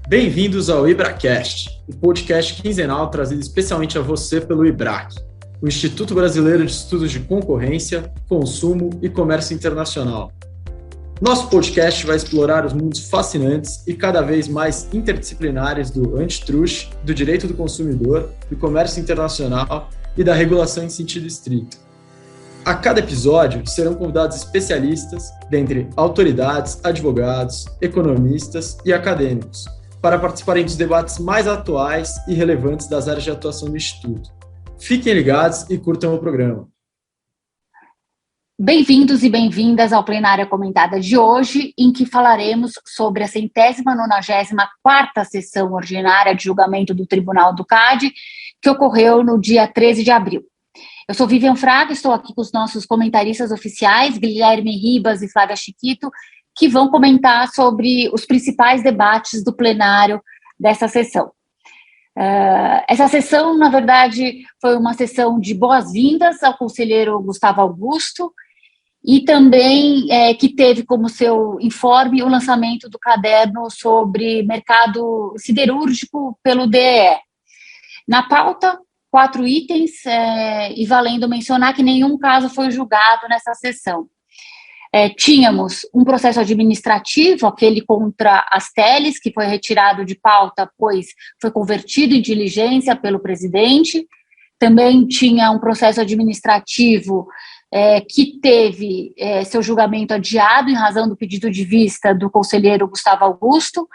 Bem-vindos ao IBRAcast, um podcast quinzenal trazido especialmente a você pelo IBRAC, o Instituto Brasileiro de Estudos de Concorrência, Consumo e Comércio Internacional. Nosso podcast vai explorar os mundos fascinantes e cada vez mais interdisciplinares do antitrust, do direito do consumidor, do comércio internacional e da regulação em sentido estrito. A cada episódio serão convidados especialistas, dentre autoridades, advogados, economistas e acadêmicos, para participarem dos debates mais atuais e relevantes das áreas de atuação do Instituto. Fiquem ligados e curtam o programa. Bem-vindos e bem-vindas ao Plenária Comentada de hoje, em que falaremos sobre a 194ª sessão ordinária de julgamento do Tribunal do CAD, que ocorreu no dia 13 de abril. Eu sou Vivian Fraga, estou aqui com os nossos comentaristas oficiais, Guilherme Ribas e Flávia Chiquito, que vão comentar sobre os principais debates do plenário dessa sessão. Essa sessão, na verdade, foi uma sessão de boas-vindas ao conselheiro Gustavo Augusto e também que teve como seu informe o lançamento do caderno sobre mercado siderúrgico pelo DEE. Na pauta, 4 itens, e valendo mencionar que nenhum caso foi julgado nessa sessão. Tínhamos um processo administrativo, aquele contra as Teles, que foi retirado de pauta, pois foi convertido em diligência pelo presidente. Também tinha um processo administrativo que teve seu julgamento adiado em razão do pedido de vista do conselheiro Gustavo Augusto,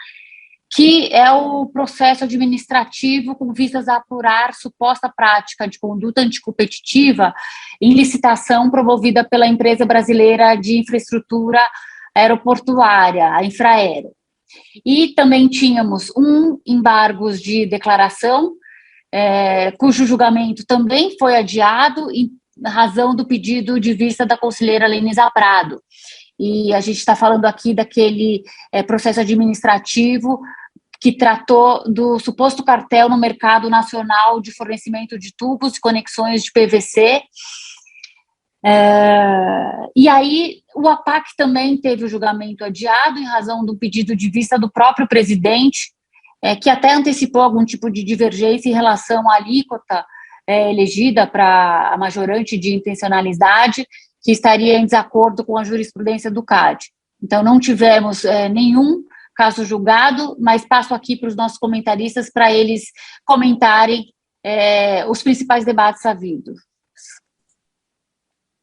que é o processo administrativo com vistas a apurar suposta prática de conduta anticompetitiva em licitação promovida pela empresa brasileira de infraestrutura aeroportuária, a Infraero. E também tínhamos embargos de declaração, cujo julgamento também foi adiado em razão do pedido de vista da conselheira Lenisa Prado. E a gente está falando aqui daquele processo administrativo que tratou do suposto cartel no mercado nacional de fornecimento de tubos e conexões de PVC. E aí o APAC também teve o julgamento adiado em razão do pedido de vista do próprio presidente, que até antecipou algum tipo de divergência em relação à alíquota elegida para a majorante de intencionalidade, que estaria em desacordo com a jurisprudência do CAD. Então, não tivemos nenhum caso julgado, mas passo aqui para os nossos comentaristas para eles comentarem os principais debates havidos.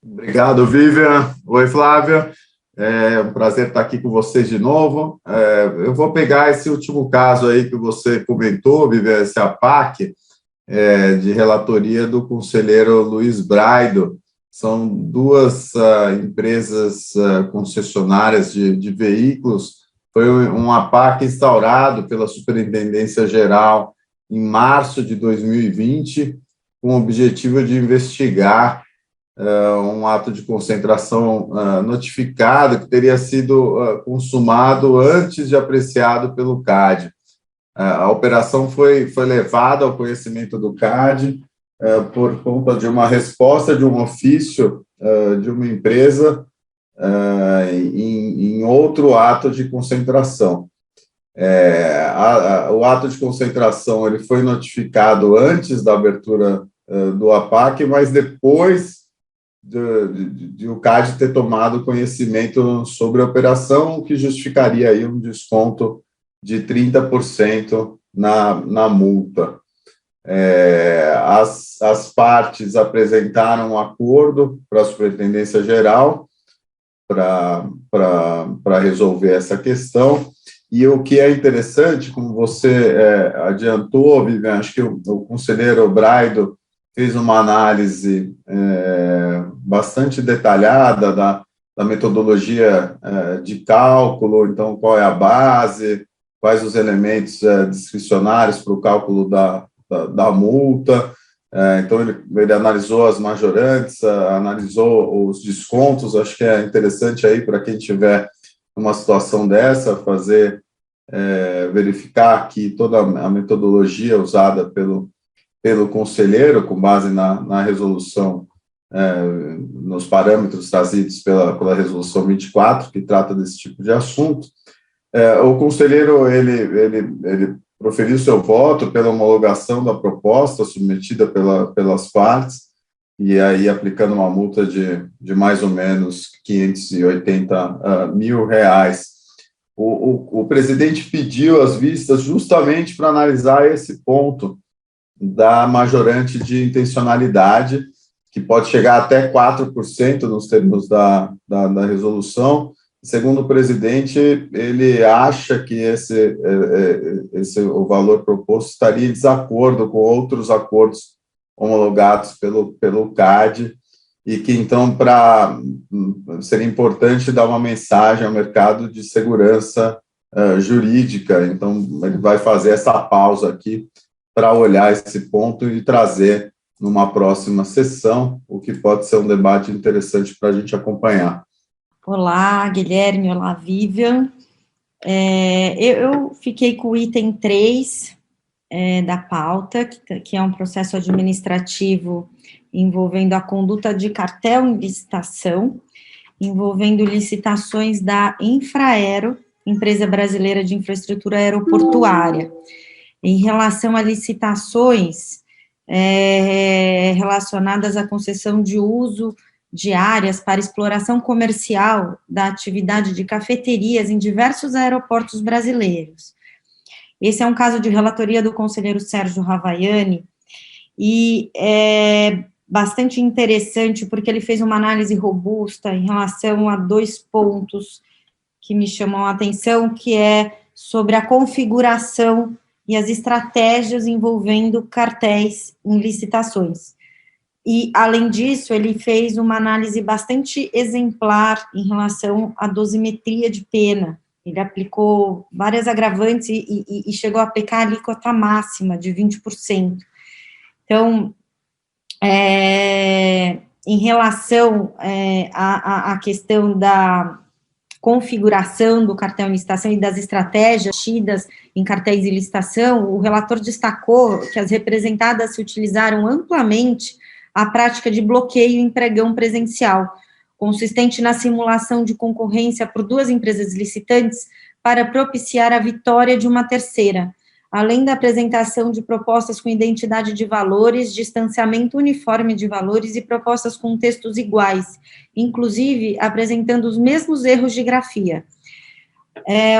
Obrigado, Vivian. Oi, Flávia. É um prazer estar aqui com vocês de novo. Eu vou pegar esse último caso aí que você comentou, Vivian, esse APAC, de relatoria do conselheiro Luiz Braido. São duas empresas concessionárias de veículos. Foi um APAC instaurado pela Superintendência Geral em março de 2020, com o objetivo de investigar um ato de concentração notificado que teria sido consumado antes de apreciado pelo CAD. A operação foi levada ao conhecimento do CAD por conta de uma resposta de um ofício de uma empresa em outro ato de concentração. O ato de concentração ele foi notificado antes da abertura do APAC, mas depois de o CAD ter tomado conhecimento sobre a operação, o que justificaria aí um desconto de 30% na multa. As partes apresentaram um acordo para a Superintendência Geral para resolver essa questão, e o que é interessante, como você adiantou, Vivian, acho que o conselheiro Braido fez uma análise bastante detalhada da metodologia de cálculo, então qual é a base, quais os elementos discricionários para o cálculo da multa. Então, ele analisou as majorantes, analisou os descontos. Acho que é interessante aí para quem tiver uma situação dessa, verificar que toda a metodologia usada pelo conselheiro, com base na resolução, nos parâmetros trazidos pela resolução 24, que trata desse tipo de assunto. O conselheiro, ele proferiu seu voto pela homologação da proposta submetida pelas partes, e aí aplicando uma multa de mais ou menos R$ 580 mil. O presidente pediu as vistas justamente para analisar esse ponto da majorante de intencionalidade, que pode chegar até 4% nos termos da resolução. Segundo o presidente, ele acha que o valor proposto estaria em desacordo com outros acordos homologados pelo CAD, e que, então, seria importante dar uma mensagem ao mercado de segurança jurídica. Então, ele vai fazer essa pausa aqui para olhar esse ponto e trazer numa próxima sessão, o que pode ser um debate interessante para a gente acompanhar. Olá, Guilherme, olá, Vivian. Eu fiquei com o item 3 da pauta, que é um processo administrativo envolvendo a conduta de cartel em licitação, envolvendo licitações da Infraero, empresa brasileira de infraestrutura aeroportuária. Em relação a licitações relacionadas à concessão de uso de áreas para exploração comercial da atividade de cafeterias em diversos aeroportos brasileiros. Esse é um caso de relatoria do conselheiro Sérgio Ravaiani, e é bastante interessante porque ele fez uma análise robusta em relação a 2 pontos que me chamam a atenção, que é sobre a configuração e as estratégias envolvendo cartéis em licitações. E, além disso, ele fez uma análise bastante exemplar em relação à dosimetria de pena. Ele aplicou várias agravantes e chegou a aplicar a alíquota máxima de 20%. Então, em relação à questão da configuração do cartel em licitação e das estratégias tidas em cartéis de licitação, o relator destacou que as representadas se utilizaram amplamente a prática de bloqueio em pregão presencial, consistente na simulação de concorrência por 2 empresas licitantes para propiciar a vitória de uma terceira, além da apresentação de propostas com identidade de valores, distanciamento uniforme de valores e propostas com textos iguais, inclusive apresentando os mesmos erros de grafia.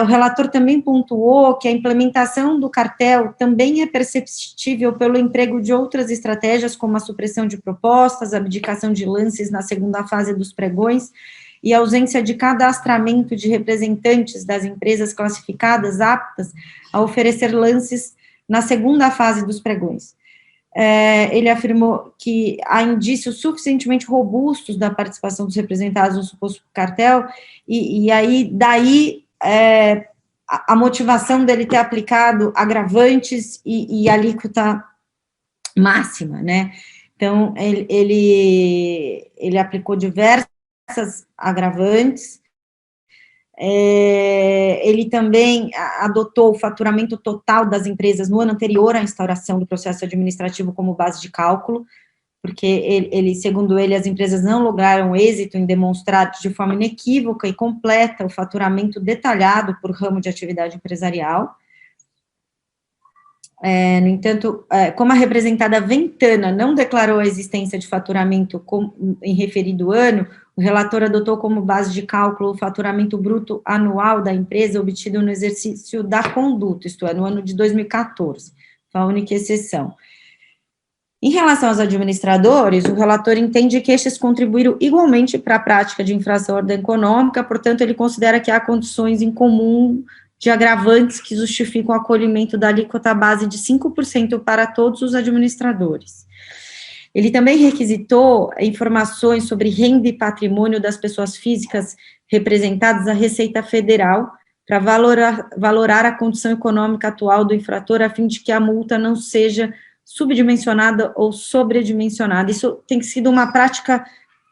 O relator também pontuou que a implementação do cartel também é perceptível pelo emprego de outras estratégias, como a supressão de propostas, a abdicação de lances na segunda fase dos pregões e a ausência de cadastramento de representantes das empresas classificadas aptas a oferecer lances na segunda fase dos pregões. Ele afirmou que há indícios suficientemente robustos da participação dos representados no suposto cartel, e aí, daí, a motivação dele ter aplicado agravantes e alíquota máxima, né? Então, ele aplicou diversas agravantes. Ele também adotou o faturamento total das empresas no ano anterior à instauração do processo administrativo como base de cálculo, porque segundo ele, as empresas não lograram êxito em demonstrar de forma inequívoca e completa o faturamento detalhado por ramo de atividade empresarial. No entanto, como a representada Ventana não declarou a existência de faturamento em referido ano, o relator adotou como base de cálculo o faturamento bruto anual da empresa obtido no exercício da conduta, isto é, no ano de 2014, foi a única exceção. Em relação aos administradores, o relator entende que estes contribuíram igualmente para a prática de infração à ordem econômica, portanto, ele considera que há condições em comum de agravantes que justificam o acolhimento da alíquota base de 5% para todos os administradores. Ele também requisitou informações sobre renda e patrimônio das pessoas físicas representadas à Receita Federal para valorar a condição econômica atual do infrator, a fim de que a multa não seja subdimensionada ou sobredimensionada. Isso tem sido uma prática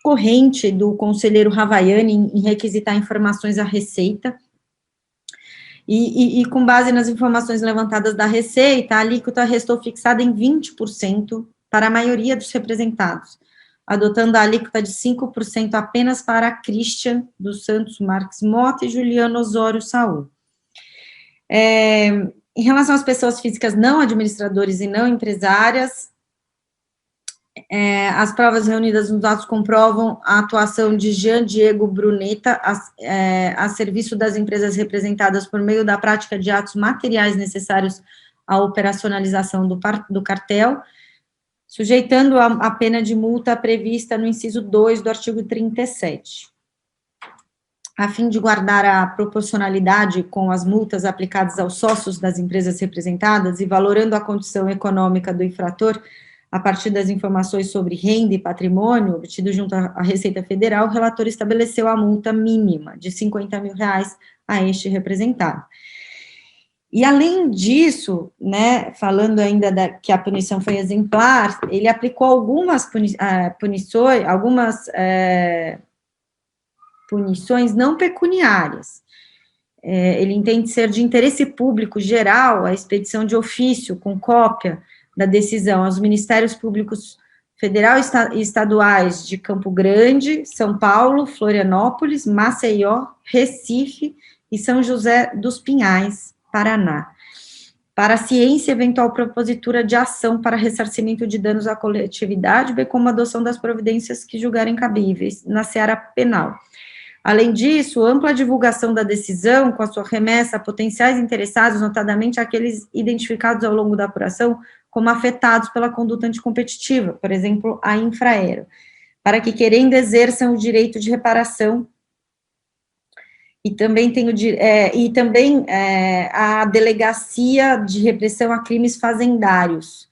corrente do conselheiro Ravaiani em requisitar informações à Receita. E com base nas informações levantadas da Receita, a alíquota restou fixada em 20% para a maioria dos representados, adotando a alíquota de 5% apenas para Christian dos Santos Marques Mota e Juliano Osório Saul. Em relação às pessoas físicas não administradores e não empresárias, as provas reunidas nos atos comprovam a atuação de Jean Diego Bruneta a serviço das empresas representadas por meio da prática de atos materiais necessários à operacionalização do cartel, sujeitando a pena de multa prevista no inciso 2 do artigo 37. A fim de guardar a proporcionalidade com as multas aplicadas aos sócios das empresas representadas e valorando a condição econômica do infrator a partir das informações sobre renda e patrimônio obtido junto à Receita Federal, o relator estabeleceu a multa mínima de R$50 mil a este representado. E, além disso, né, falando ainda que a punição foi exemplar, ele aplicou algumas punições não pecuniárias. Ele entende ser de interesse público geral a expedição de ofício com cópia da decisão aos Ministérios Públicos Federal e Estaduais de Campo Grande, São Paulo, Florianópolis, Maceió, Recife e São José dos Pinhais, Paraná, para a ciência e eventual propositura de ação para ressarcimento de danos à coletividade, bem como a adoção das providências que julgarem cabíveis na seara penal. Além disso, ampla divulgação da decisão, com a sua remessa a potenciais interessados, notadamente aqueles identificados ao longo da apuração como afetados pela conduta anticompetitiva, por exemplo, a Infraero, para que querendo exerçam o direito de reparação e também a Delegacia de Repressão a Crimes Fazendários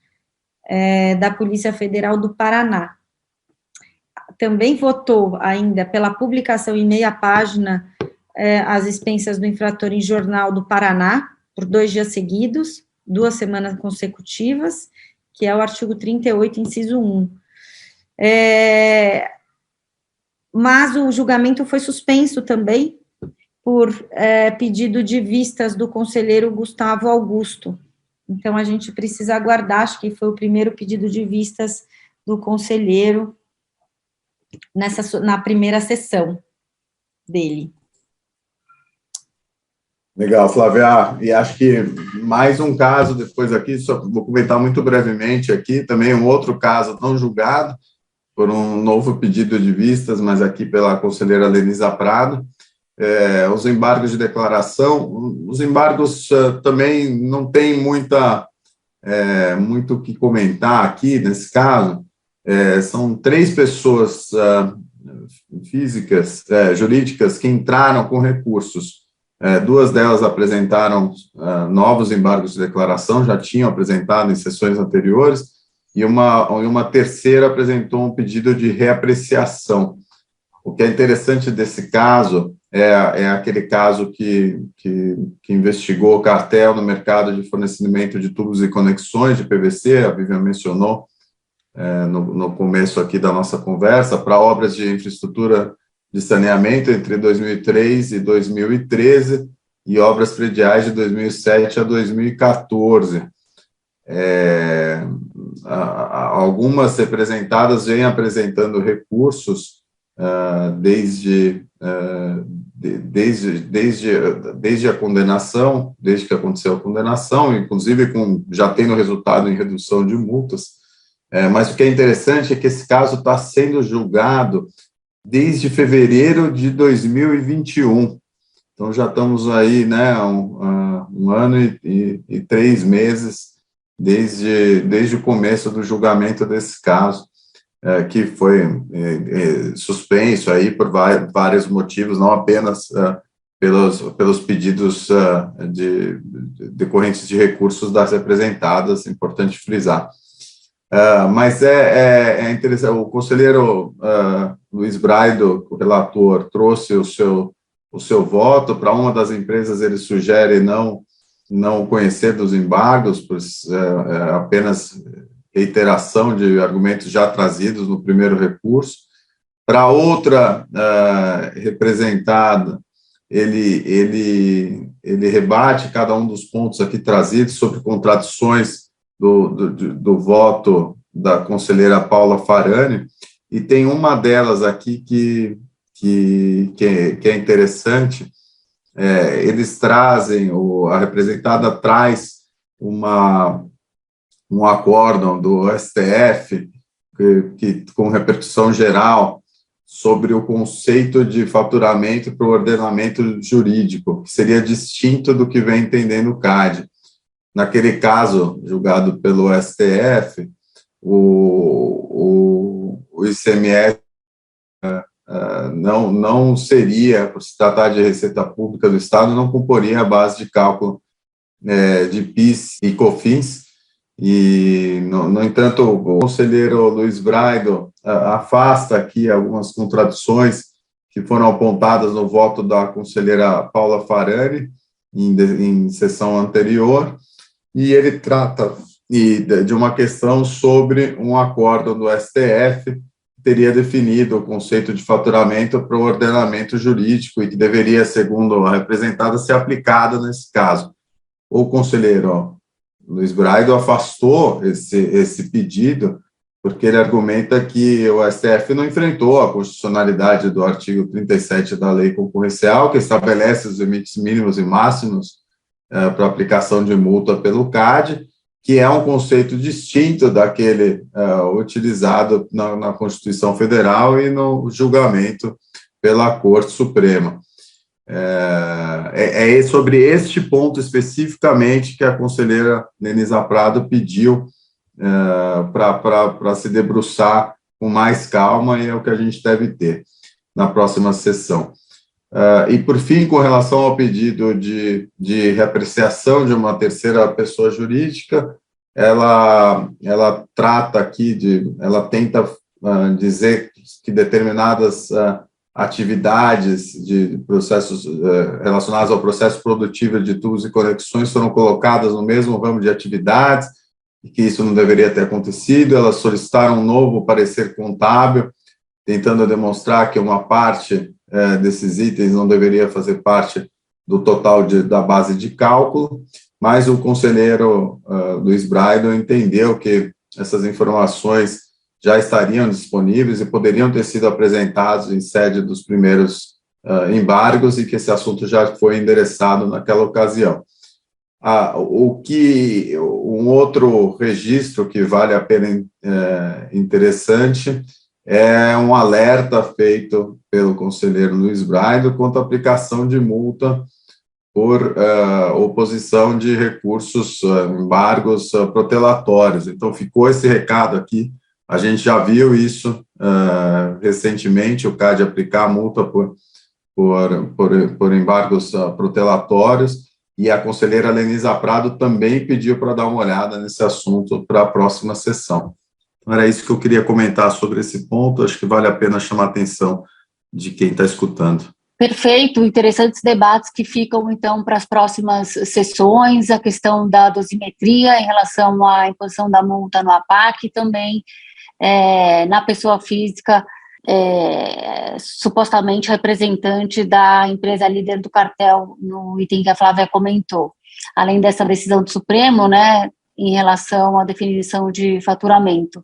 da Polícia Federal do Paraná. Também votou ainda pela publicação em meia página às expensas do infrator em Jornal do Paraná, por 2 dias seguidos, 2 semanas consecutivas, que é o artigo 38, inciso 1. Mas o julgamento foi suspenso também por pedido de vistas do conselheiro Gustavo Augusto. Então, a gente precisa aguardar, acho que foi o primeiro pedido de vistas do conselheiro na primeira sessão dele. Legal, Flávia, e acho que mais um caso depois aqui, só vou comentar muito brevemente aqui, também um outro caso não julgado, por um novo pedido de vistas, mas aqui pela conselheira Lenisa Prado, os embargos de declaração, os embargos também não tem muito o que comentar aqui nesse caso, são 3 pessoas físicas, jurídicas, que entraram com recursos. 2 delas apresentaram novos embargos de declaração, já tinham apresentado em sessões anteriores, e uma terceira apresentou um pedido de reapreciação. O que é interessante desse caso é aquele caso que investigou o cartel no mercado de fornecimento de tubos e conexões de PVC, a Vivian mencionou no começo aqui da nossa conversa, para obras de infraestrutura de saneamento entre 2003 e 2013, e obras prediais de 2007 a 2014. Algumas representadas vêm apresentando recursos desde a condenação, desde que aconteceu a condenação, inclusive já tendo resultado em redução de multas, mas o que é interessante é que esse caso está sendo julgado desde fevereiro de 2021. Então, já estamos aí, né, um ano e 3 meses desde o começo do julgamento desse caso, que foi suspenso aí por vários motivos, não apenas pelos pedidos decorrentes de recursos das representadas, importante frisar. Mas é interessante, o conselheiro Luiz Braido, o relator, trouxe o seu voto. Para uma das empresas ele sugere não conhecer dos embargos, pois apenas reiteração de argumentos já trazidos no primeiro recurso. Para outra representada, ele rebate cada um dos pontos aqui trazidos sobre contradições do voto da conselheira Paula Farani, e tem uma delas aqui que é interessante, eles trazem, a representada traz um acórdão do STF que com repercussão geral sobre o conceito de faturamento para o ordenamento jurídico, que seria distinto do que vem entendendo o CAD. Naquele caso, julgado pelo STF, o ICMS não seria, por se tratar de receita pública do Estado, não comporia a base de cálculo de PIS e COFINS, e, no entanto, o conselheiro Luiz Braido afasta aqui algumas contradições que foram apontadas no voto da conselheira Paula Farani em sessão anterior, e ele trata de uma questão sobre um acordo do STF que teria definido o conceito de faturamento para o ordenamento jurídico e que deveria, segundo a representada, ser aplicado nesse caso. O conselheiro Luiz Braido afastou esse pedido porque ele argumenta que o STF não enfrentou a constitucionalidade do artigo 37 da Lei Concorrencial, que estabelece os limites mínimos e máximos para aplicação de multa pelo CAD, que é um conceito distinto daquele utilizado na Constituição Federal e no julgamento pela Corte Suprema. É sobre este ponto especificamente que a conselheira Lenisa Prado pediu para se debruçar com mais calma, e é o que a gente deve ter na próxima sessão. E, por fim, com relação ao pedido de reapreciação de uma terceira pessoa jurídica, ela trata aqui ela tenta dizer que determinadas atividades de processos relacionados ao processo produtivo de tubos e conexões foram colocadas no mesmo ramo de atividades, e que isso não deveria ter acontecido. Elas solicitaram um novo parecer contábil, tentando demonstrar que uma parte desses itens não deveria fazer parte do total da base de cálculo, mas o conselheiro Luiz Braido entendeu que essas informações já estariam disponíveis e poderiam ter sido apresentados em sede dos primeiros embargos, e que esse assunto já foi endereçado naquela ocasião. Um outro registro que vale a pena interessante é um alerta feito pelo conselheiro Luiz Braido quanto à aplicação de multa por oposição de recursos, embargos protelatórios. Então, ficou esse recado aqui. A gente já viu isso recentemente, o CAD aplicar a multa por embargos protelatórios, e a conselheira Lenisa Prado também pediu para dar uma olhada nesse assunto para a próxima sessão. Então, era isso que eu queria comentar sobre esse ponto. Acho que vale a pena chamar a atenção de quem está escutando. Perfeito, interessantes debates que ficam, então, para as próximas sessões, a questão da dosimetria em relação à imposição da multa no APAC, e também na pessoa física, supostamente representante da empresa líder do cartel, no item que a Flávia comentou. Além dessa decisão do Supremo, né, em relação à definição de faturamento.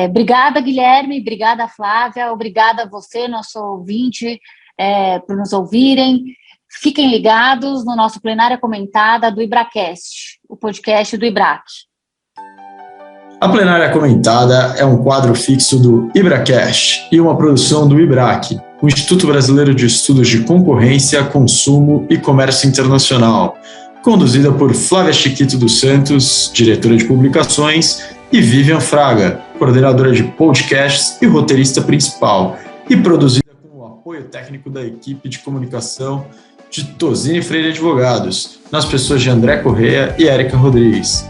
Obrigada, Guilherme, obrigada, Flávia, obrigada a você, nosso ouvinte, por nos ouvirem. Fiquem ligados no nosso Plenária Comentada do IBRAcast, o podcast do IBRAC. A Plenária Comentada é um quadro fixo do IBRAcast e uma produção do IBRAC, o Instituto Brasileiro de Estudos de Concorrência, Consumo e Comércio Internacional, conduzida por Flávia Chiquito dos Santos, diretora de publicações, e Vivian Fraga, coordenadora de podcasts e roteirista principal, e produzida com o apoio técnico da equipe de comunicação de Tosini Freire Advogados, nas pessoas de André Correia e Érica Rodrigues.